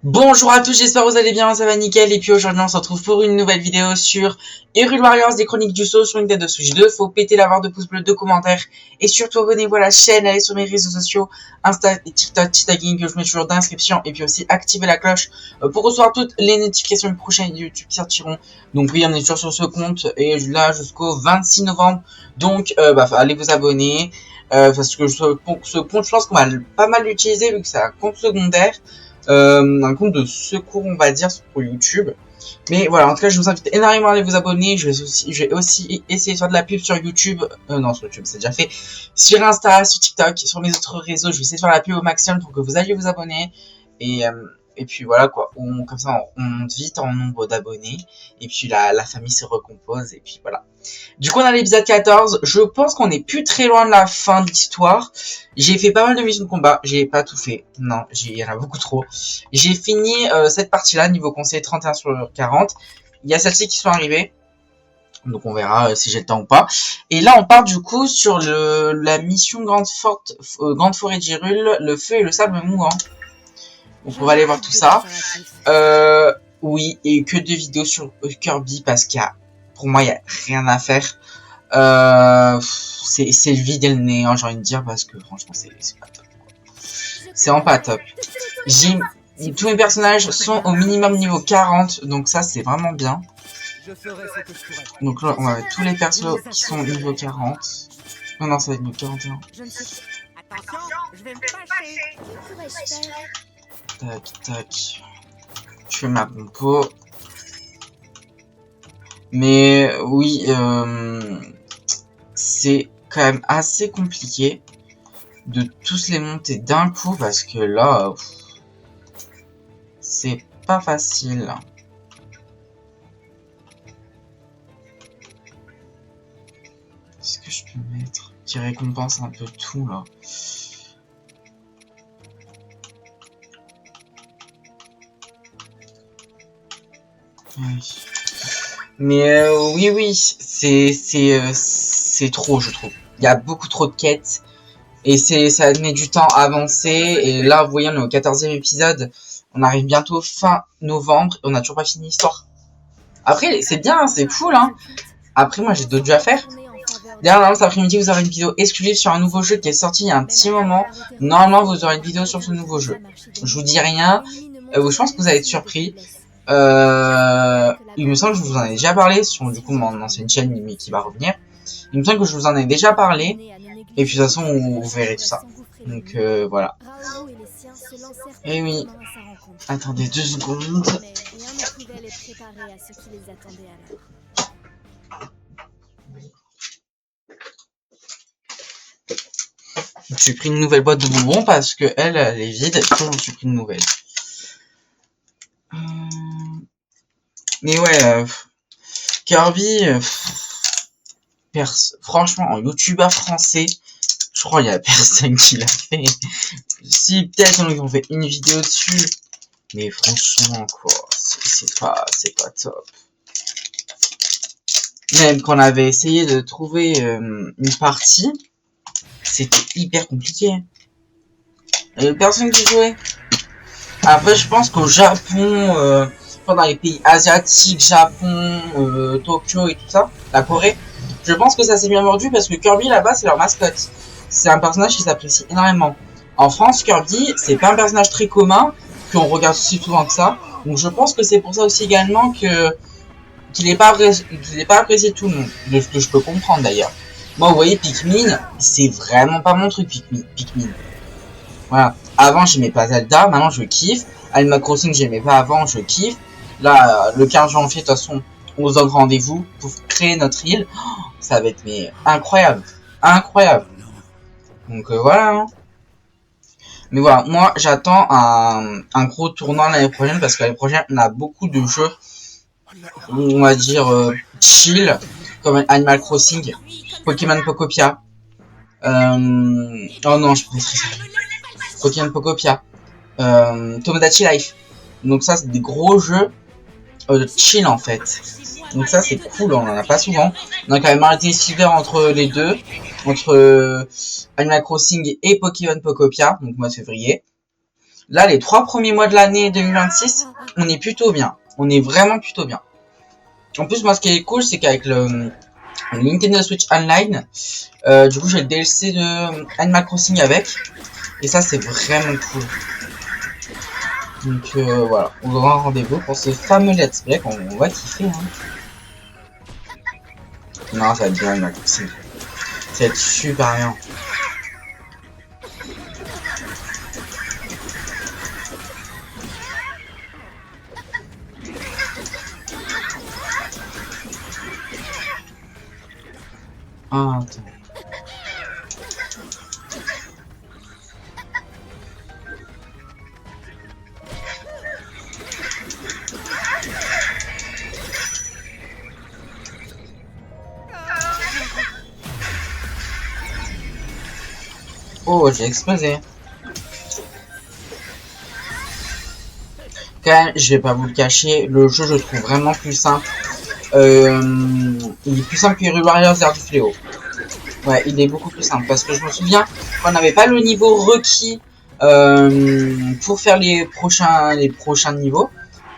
Bonjour à tous, j'espère que vous allez bien, ça va nickel. Et puis aujourd'hui on se retrouve pour une nouvelle vidéo sur Hyrule Warriors, des chroniques du saut sur une tête de Switch 2. Faut péter la barre de pouces bleus, de commentaires. Et surtout abonnez-vous à la chaîne, allez sur mes réseaux sociaux, Insta et TikTok, tagging que je mets toujours d'inscription. Et puis aussi activez la cloche pour recevoir toutes les notifications des prochaines YouTube qui sortiront. Donc oui, on est toujours sur ce compte et là jusqu'au 26 novembre. Donc allez vous abonner. Parce que ce compte, je pense qu'on va pas mal l'utiliser vu que c'est un compte secondaire. Un compte de secours, on va dire, pour YouTube. Mais voilà, en tout cas, je vous invite énormément à aller vous abonner. Je vais aussi essayer de faire de la pub sur YouTube. Non, sur YouTube, c'est déjà fait. Sur Insta, sur TikTok, sur mes autres réseaux. Je vais essayer de faire la pub au maximum pour que vous alliez vous abonner. Et puis voilà quoi, comme ça on monte vite en nombre d'abonnés. Et puis la famille se recompose. Et puis voilà. Du coup on a l'épisode 14, je pense qu'on est plus très loin de la fin de l'histoire. J'ai fait pas mal de missions de combat, j'ai pas tout fait, non, il y en a beaucoup trop. J'ai fini cette partie-là, niveau conseil 31 sur 40. Il y a celles-ci qui sont arrivées, donc on verra si j'ai le temps ou pas. Et là on part du coup sur la mission Grande Forêt d'Hyrule, le feu et le sable mouvant. Donc on va aller voir tout ça. Oui, et que des vidéos sur Kirby parce qu'il y a, pour moi, il y a rien à faire. C'est le vide et le néant, j'ai envie de dire, parce que franchement, c'est pas top. C'est vraiment pas top. Tous mes personnages sont au minimum niveau 40, donc ça, c'est vraiment bien. Donc là, on va mettre tous les persos qui sont niveau 40. Non, non, ça va être niveau 41. Tac, tac. Je fais ma compo. Mais oui, c'est quand même assez compliqué de tous les monter d'un coup parce que là, c'est pas facile. Qu'est-ce que je peux mettre qui récompense un peu tout là? Oui. Mais oui, c'est trop, je trouve. Il y a beaucoup trop de quêtes et ça met du temps à avancer. Et là, vous voyez, on est au 14e épisode. On arrive bientôt fin novembre et on n'a toujours pas fini l'histoire. Après, c'est bien, hein, c'est cool, hein. Après, moi, j'ai d'autres jeux à faire. D'ailleurs, cet après-midi, vous aurez une vidéo exclusive sur un nouveau jeu qui est sorti il y a un petit moment. Normalement, vous aurez une vidéo sur ce nouveau jeu. Je vous dis rien. Je pense que vous allez être surpris. Il me semble que je vous en ai déjà parlé sur du coup mon ancienne chaîne mais qui va revenir. Il me semble que je vous en ai déjà parlé. Et puis de toute façon vous verrez tout ça. Donc voilà. Et oui. Attendez 2 secondes. J'ai pris une nouvelle boîte de bonbons parce que elle est vide. Du coup j'en suis pris une nouvelle. Mais ouais, Kirby, franchement, en youtubeur français, je crois qu'il y a personne qui l'a fait. Si, peut-être ils ont fait une vidéo dessus, mais franchement, quoi, c'est pas top. Même quand on avait essayé de trouver une partie, c'était hyper compliqué. Il y avait personne qui jouait. Après, je pense qu'au Japon, dans les pays asiatiques, Japon, Tokyo et tout ça, la Corée, je pense que ça s'est bien vendu parce que Kirby là-bas c'est leur mascotte. C'est un personnage qui s'apprécie énormément. En France, Kirby, c'est pas un personnage très commun, qu'on regarde si souvent que ça. Donc je pense que c'est pour ça aussi également qu'il est pas apprécié de tout le monde. De ce que je peux comprendre d'ailleurs. Moi, vous voyez, Pikmin, c'est vraiment pas mon truc, Pikmin. Voilà. Avant, j'aimais pas Zelda, maintenant je kiffe. Animal Crossing, j'aimais pas avant, je kiffe. Là, le 15 janvier, de toute façon, on se donne rendez-vous pour créer notre île. Oh, ça va être mais incroyable. Incroyable. Donc voilà. Hein. Mais voilà, moi j'attends un gros tournoi l'année prochaine parce que l'année prochaine on a beaucoup de jeux, on va dire chill, comme Animal Crossing, Pokémon Pokopia. Oh non, je préfère ça. Pokémon Pokopia. Tomodachi Life. Donc ça c'est des gros jeux chill en fait. Donc ça c'est cool, on en a pas souvent. On a quand même arrêté Silver entre les deux, entre Animal Crossing et Pokémon Pokopia, donc mois de février. Là, les 3 premiers mois de l'année 2026, on est plutôt bien. On est vraiment plutôt bien. En plus, moi, ce qui est cool, c'est qu'avec le Nintendo Switch Online, du coup, j'ai le DLC de Animal Crossing avec. Et ça, c'est vraiment cool. Donc, voilà. On aura un rendez-vous pour ce fameux Let's Play qu'on va kiffer. Hein. Non, ça va être bien, Animal Crossing. Ça va être super bien. Ah, attends. Oh, j'ai explosé. Quand même, je vais pas vous le cacher, le jeu je le trouve vraiment plus simple. Il est plus simple que Hyrule Warriors l'Ère du Fléau. Ouais, il est beaucoup plus simple parce que je me souviens qu'on n'avait pas le niveau requis pour faire les prochains niveaux.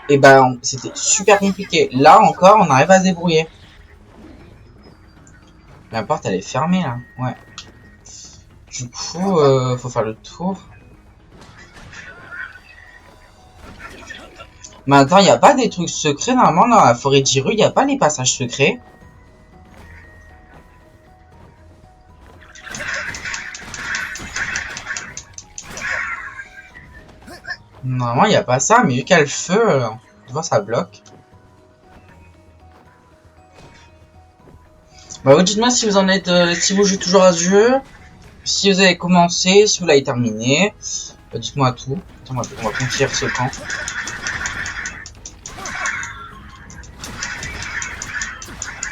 Et ben, c'était super compliqué. Là encore, on arrive à se débrouiller. La porte, elle est fermée là. Ouais. Du coup, faut faire le tour. Mais attends, il n'y a pas des trucs secrets normalement dans la forêt d'Hyrule, il n'y a pas les passages secrets. Normalement, il n'y a pas ça, mais vu qu'il y a le feu, tu vois, ça bloque. Bah, vous dites-moi si vous en êtes, si vous jouez toujours à ce jeu, si vous avez commencé, si vous l'avez terminé. Bah, dites-moi tout. Attends, on va conquérir ce camp.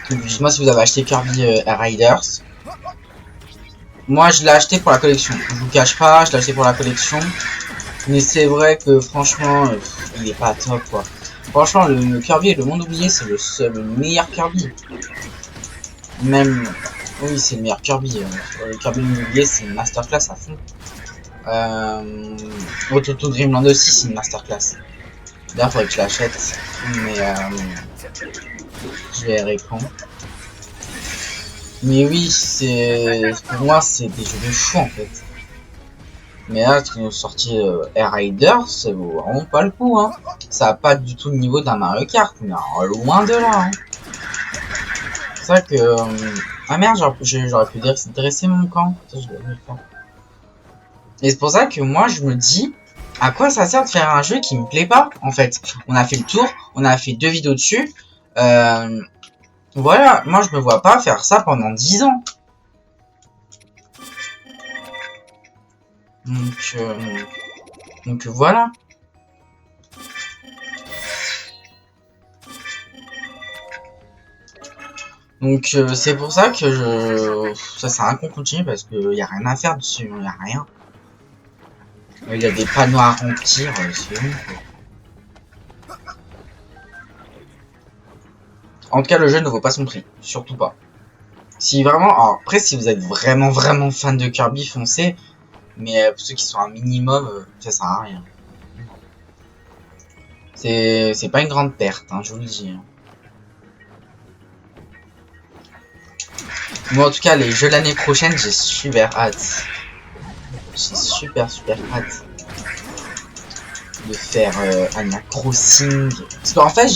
Dites-moi si vous avez acheté Kirby Air Riders. Moi, je l'ai acheté pour la collection. Je vous cache pas, je l'ai acheté pour la collection. Mais c'est vrai que franchement, il est pas top quoi. Franchement, le Kirby et le monde oublié, c'est le meilleur Kirby. Même, oui, c'est le meilleur Kirby. Le Kirby le monde oublié, c'est une masterclass à fond. Autoto Dreamland aussi, c'est une masterclass. D'ailleurs, faudrait que je l'achète. Mais je vais répondre. Mais oui, pour moi, c'est des jeux de fou en fait. Mais là, ce qu'ils nous sorti Air Riders, ça vaut vraiment pas le coup, hein. Ça a pas du tout le niveau d'un Mario Kart, mais loin de là, hein. C'est vrai que... ah merde, j'aurais pu dresser mon camp. Ça, je l'avais pas. Et c'est pour ça que moi, je me dis, à quoi ça sert de faire un jeu qui me plaît pas, en fait. On a fait le tour, on a fait 2 vidéos dessus. Voilà, moi, je me vois pas faire ça pendant 10 ans. Donc voilà. Donc c'est pour ça que ça sert à rien qu'on continue parce qu'il n'y a rien à faire dessus, il n'y a rien. Il y a des panneaux à remplir, c'est bon. En tout cas, le jeu ne vaut pas son prix, surtout pas. Si vraiment, alors après, si vous êtes vraiment fan de Kirby, foncez. Mais pour ceux qui sont un minimum, ça sert à rien. C'est pas une grande perte, hein, je vous le dis. Hein. Moi, en tout cas, les jeux l'année prochaine, j'ai super hâte. J'ai super hâte de faire Animal Crossing. Parce qu'en fait,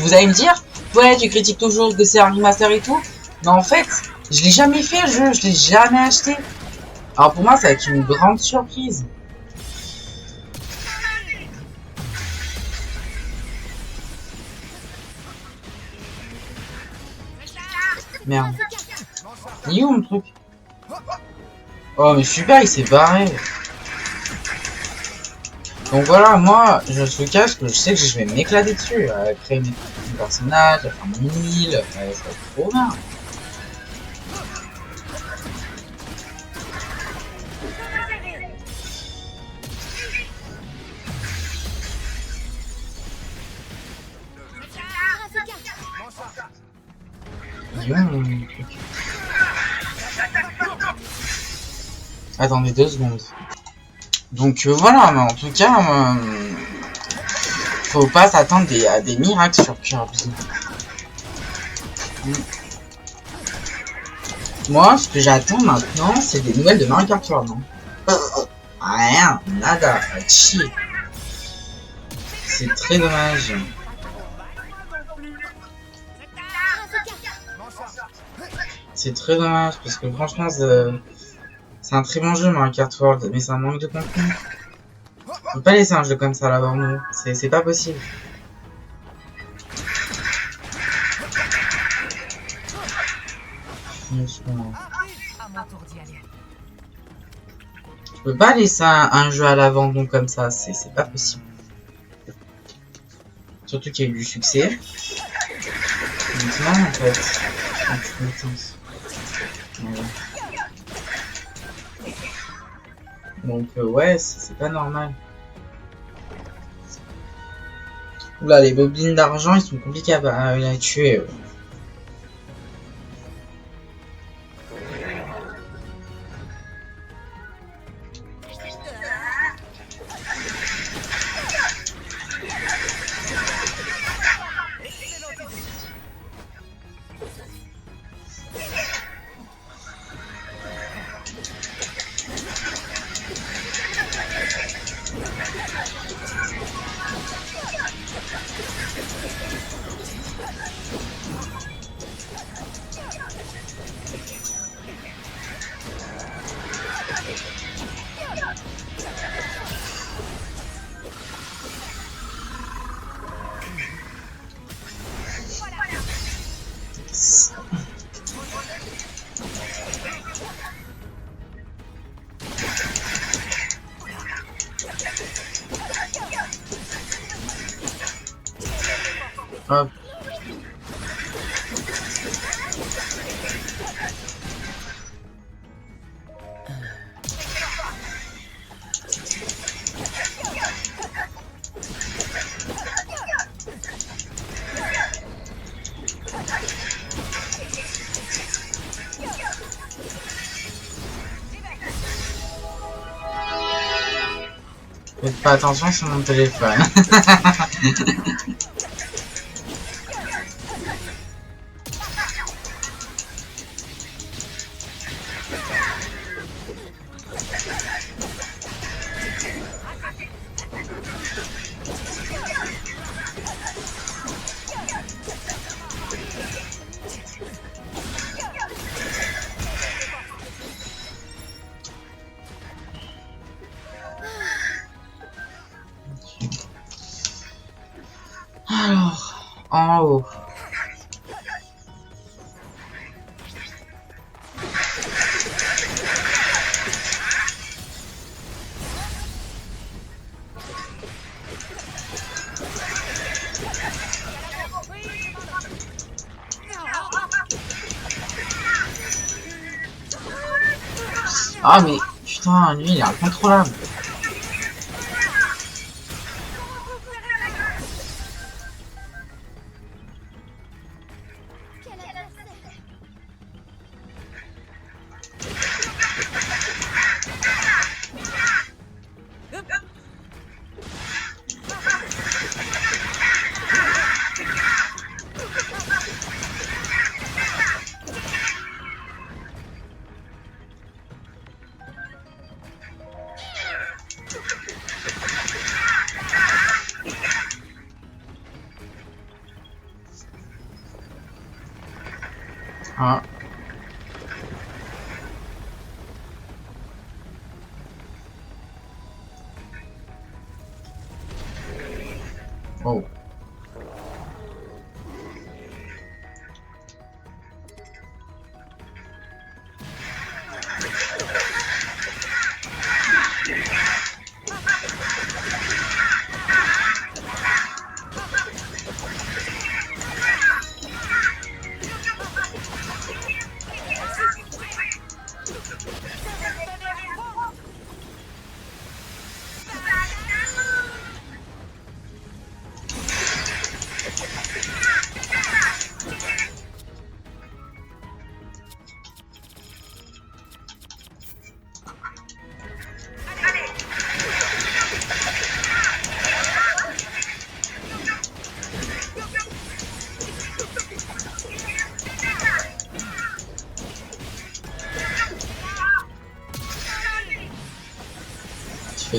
vous allez me dire, ouais, tu critiques toujours que c'est un remaster et tout. Mais en fait, je l'ai jamais fait le jeu, je l'ai jamais acheté. Alors pour moi, ça va être une grande surprise. Merde. Il est où mon truc? Oh mais super, il s'est barré. Donc voilà, moi, je suis cache que je sais que je vais m'éclater dessus, à créer mes personnages, à faire mon île, ça va être trop bien. Attendez 2 secondes. Donc voilà, mais en tout cas, faut pas s'attendre à des miracles sur Kirby. Moi, ce que j'attends maintenant, c'est des nouvelles de Mario Kart World. Rien, nada, pas de chier. C'est très dommage. C'est très dommage parce que franchement, c'est un très bon jeu Mario Kart World, mais ça manque de contenu. On peut pas laisser un jeu comme ça là-bas, nous. C'est pas possible. Franchement. Je peux pas laisser un jeu à l'abandon comme ça, c'est pas possible. Surtout qu'il y a eu du succès. Maintenant, en fait, voilà. Donc ouais, c'est pas normal. Oula, les bobines d'argent, ils sont compliqués à tuer. Hop. Faites pas attention sur mon téléphone. Alors, en haut. Ah mais putain, lui il est incontrôlable. Ah. Oh.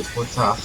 fait trop tard.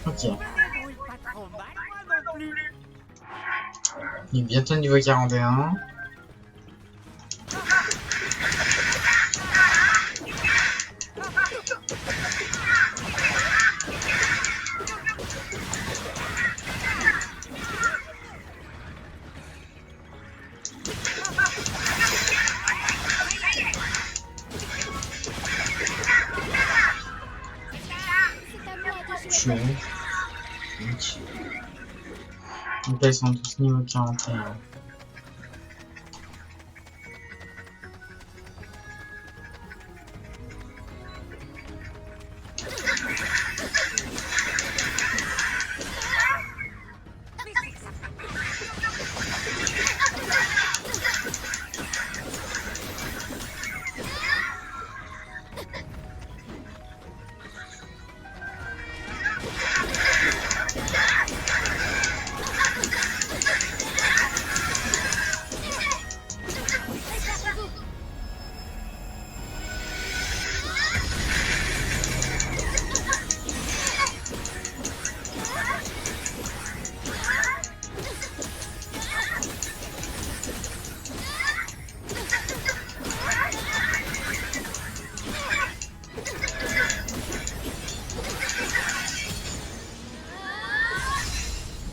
Ok. Il est bientôt niveau 41. Chou. Donc là, ils sont tous niveau 41.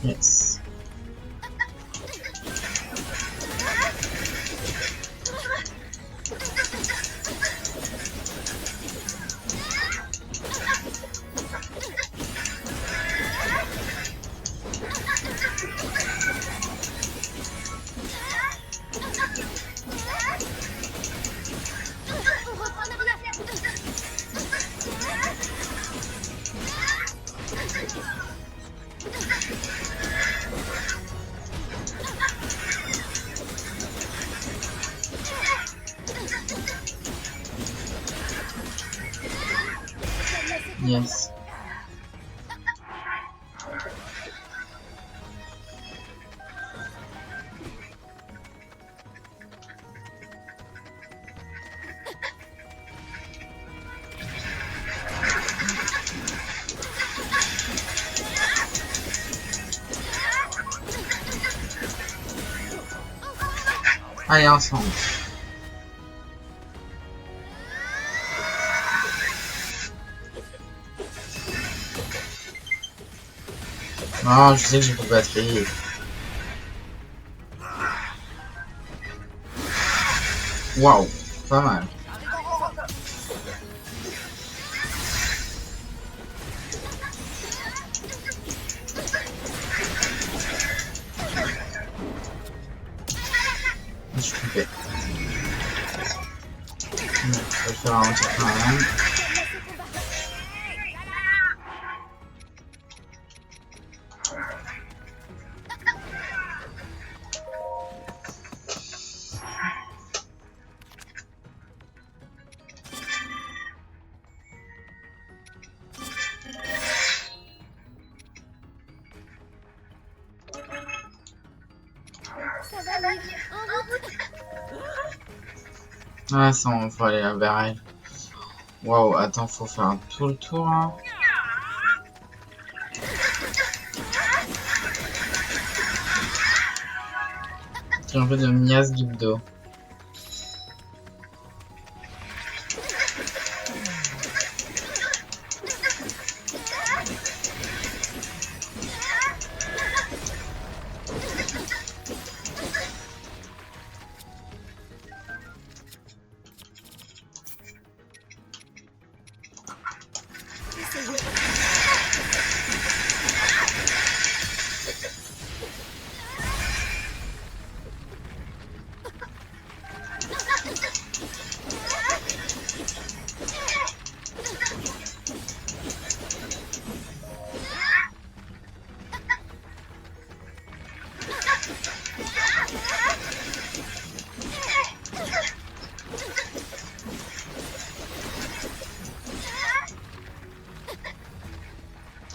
Yes. Yes. Allez, ensemble. Non, je sais que j'ai plus de batterie. Waouh, pas mal. Je suis coupé. Je vais le faire ralentir quand même. Ah, ça, on faut aller vers elle. Waouh, attends, faut faire tout le tour là. C'est un peu de Mias Gibdo.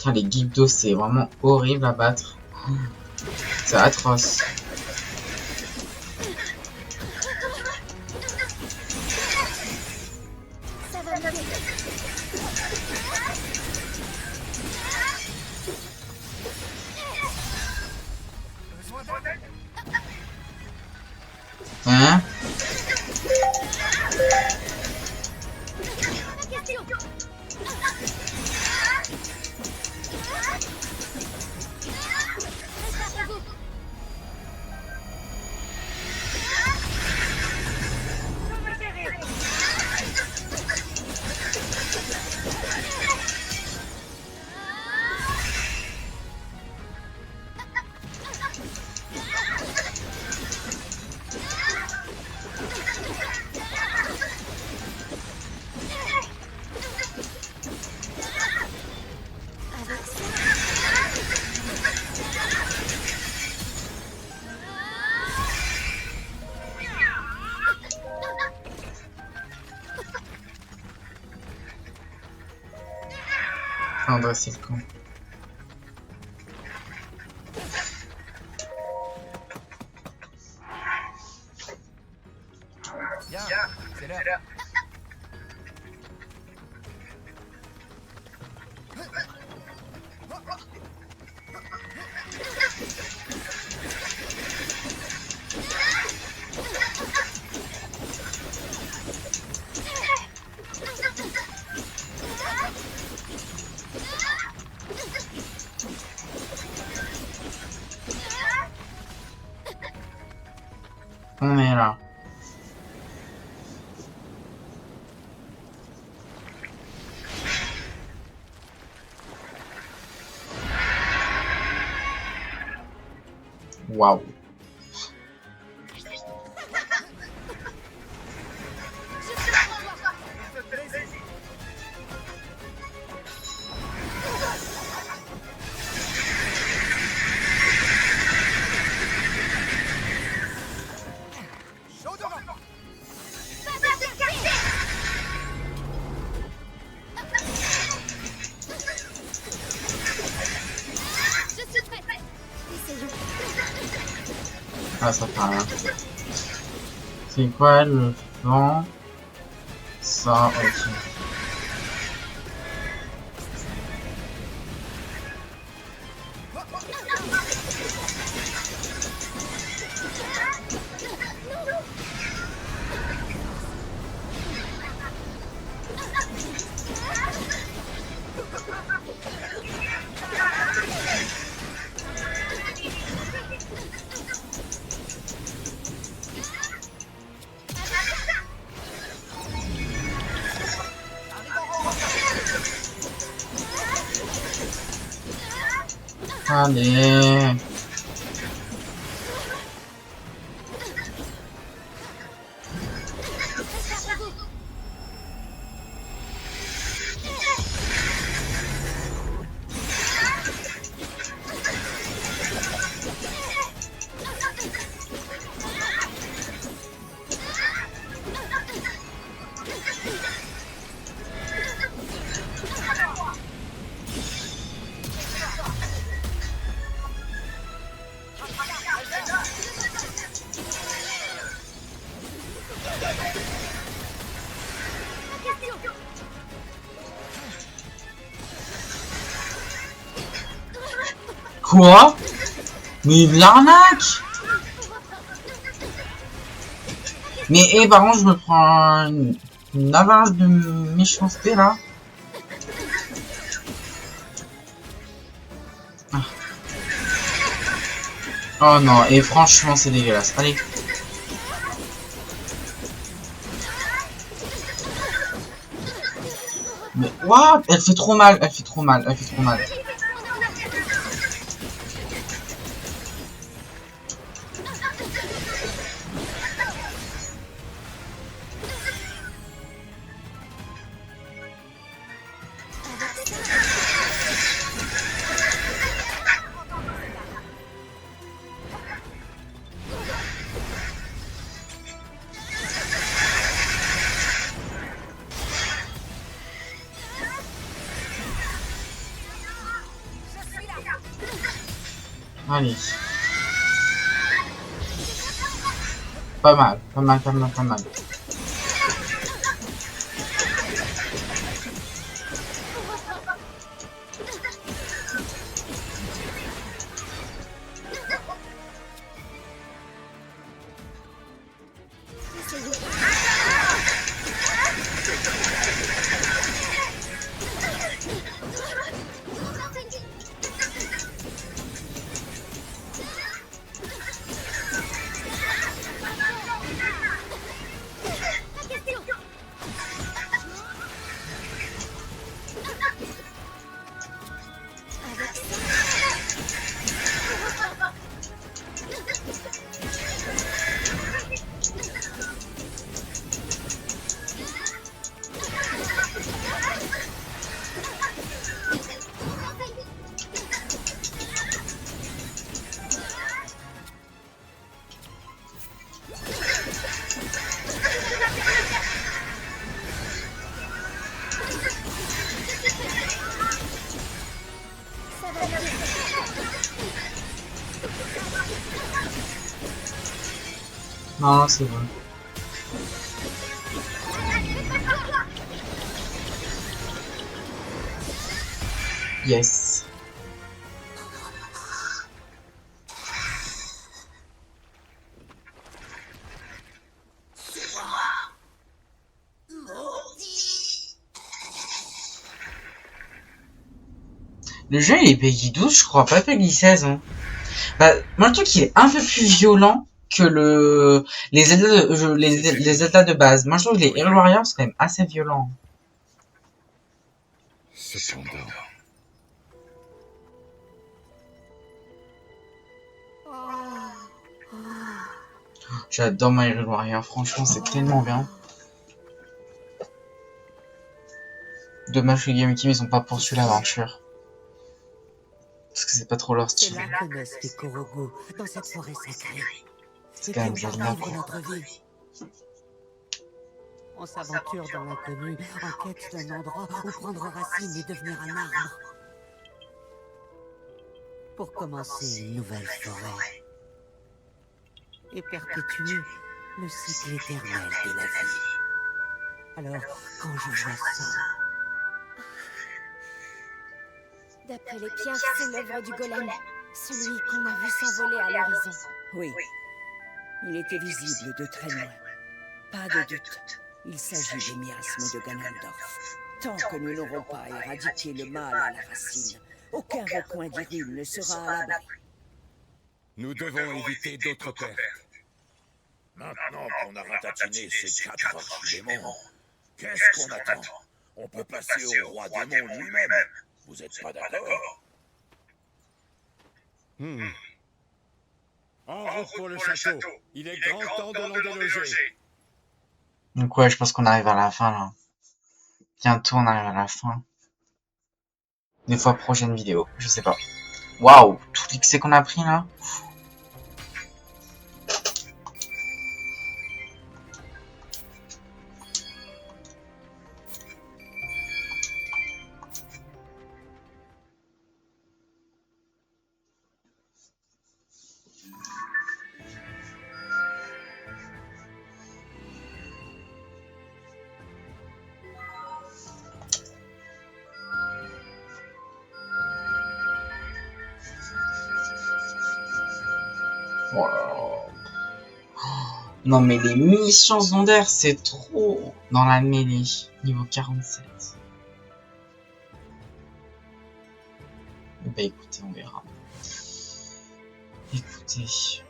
Ah, les Gyptos, c'est vraiment horrible à battre. C'est atroce. Hein? André, c'est le con. Viens, c'est l'heure. On est là. Waouh. Ah, ça fait rien. C'est quoi le vent? Ça, ok. Allez. Quoi? Mais de l'arnaque! Mais par contre, je me prends une avalanche de méchanceté là. Ah. Oh non, et franchement, c'est dégueulasse. Allez. Mais what? Elle fait trop mal, elle fait trop mal, elle fait trop mal. Allez. Pas mal, pas mal, pas mal, pas mal. Non, c'est bon. Yes. Le jeu il est PEGI 12, je crois pas PEGI 16. Hein. Bah, moi je trouve qu'il est un peu plus violent que les Zelda de base. Moi je trouve que les Hyrule Warriors c'est quand même assez violent. Cependant, J'adore My Hyrule Warrior, franchement c'est tellement bien. Dommage que GameCube ils ont pas poursuivi l'aventure. Parce que c'est pas trop leur C'est style. là que naissent les Korogu, dans cette forêt sacrée. C'est Et quand qui même ont Zelda vivre quoi. notre vie. On s'aventure dans l'inconnu, en quête d'un endroit où prendre racine et devenir un arbre. Pour commencer une nouvelle forêt. Et perpétuer le cycle éternel de la vie. Alors, quand je vois ça... D'après les pierres, c'est l'œuvre du golem. Celui qu'on a vu s'envoler à l'horizon. Oui. Il était visible de très loin. Pas de doute. Il s'agit des miasmes de Ganondorf. Tant que nous n'aurons pas éradiqué le mal à la racine, aucun recoin d'Hyrule ne sera à l'abri. nous devons éviter d'autres pertes. Maintenant qu'on a ratatiné ces 4 archidémons, qu'est-ce qu'on attend? On peut passer au roi démon lui-même. Vous êtes pas d'accord? En route pour le château. Il est grand temps de l'en déloger. Donc ouais, je pense qu'on arrive à la fin là. Bientôt on arrive à la fin. Des fois prochaine vidéo, je sais pas. Waouh, tout l'XC qu'on a pris là. Oh là là. Non mais les missions secondaires, c'est trop dans la mêlée, niveau 47. Bah écoutez, on verra. Écoutez.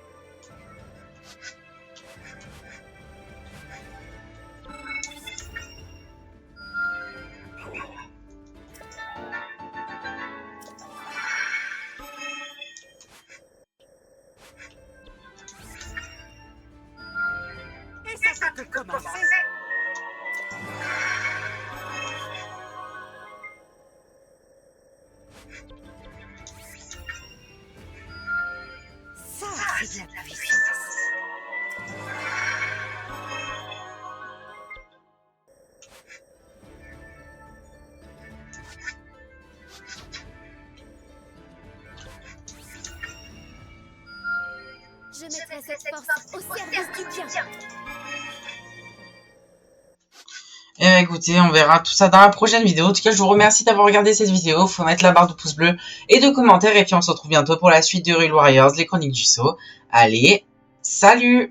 Et ça fait que commencer. Ça, c'est de la puissance. mettrai cette force au service du bien. Et écoutez, on verra tout ça dans la prochaine vidéo. En tout cas, je vous remercie d'avoir regardé cette vidéo. Faut mettre la barre de pouce bleu et de commentaires. Et puis, on se retrouve bientôt pour la suite de Hyrule Warriors, les chroniques du sceau. Allez, salut!